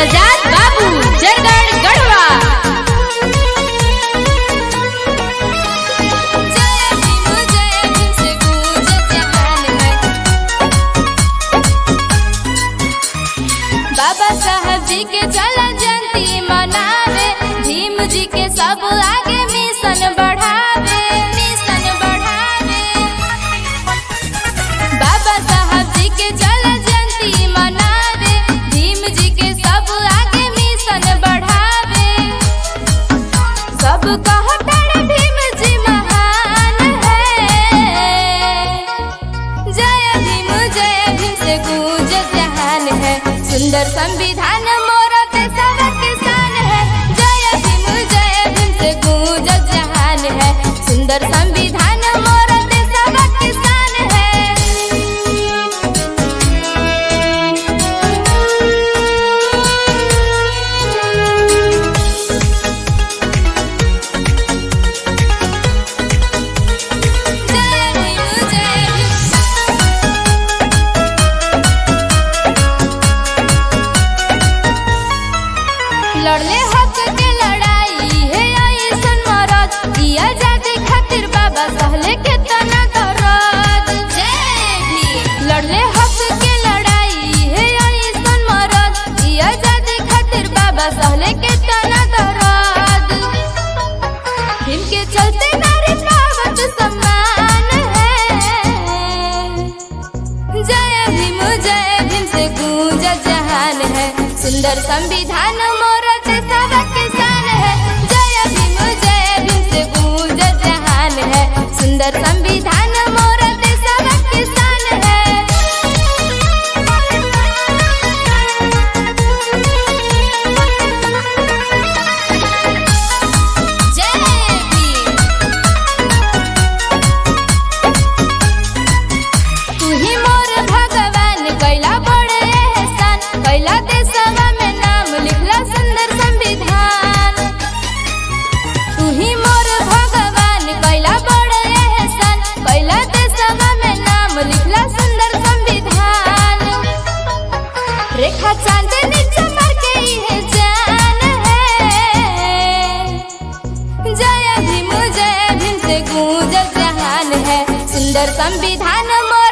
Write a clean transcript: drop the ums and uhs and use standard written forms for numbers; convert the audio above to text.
सजाद बाबू जरगढ़ गढ़वा। बाबा साहब जी के चला जयंती मनावे, भीम जी के सब आगे मिशन बढ़ावे, मिशन बढ़ावे। बाबा साहब जी के चला जयंती मनावे, भीम जी के सब आगे मिशन बढ़ावे। सब कहते भीम जी महान है, जय भीम से गूंज जहान है। सुंदर संविधान मोरा देशवा के शान है, जय भीम से गूंज जहान है। सुंदर संविधान मोरा देशवा के शान है। जय भीम लड़ले हक के लड़ाई है ऐसन मरद, दिया जाति खातिर बाबा सहले के तना दर्द। लड़ले हक के लड़ाई है ऐसन मरद, दिया जाति खातिर बाबा सहले के तना दर्द। भीम के चलते नारी पावत सम्मान है, जय भीम से गूंज जहान है। सुंदर संविधान मोरा देशवा के शान है, जय भीम से गूंज जहान है। सुंदर संविधान मोरा देशवा के शान है। जय भीम। तू ही मोर भगवान कैला बड़े एहसान, कैला देशवा में नाम लिखला सुंदर संविधान। तू ही मोर भगवान कैला बड़े एहसान, कैला देशवा में नाम लिखला सुंदर संविधान। रेखा चांदनी चमक के है जान है, जय भीम से गूंज जहान है। सुंदर संविधान मोर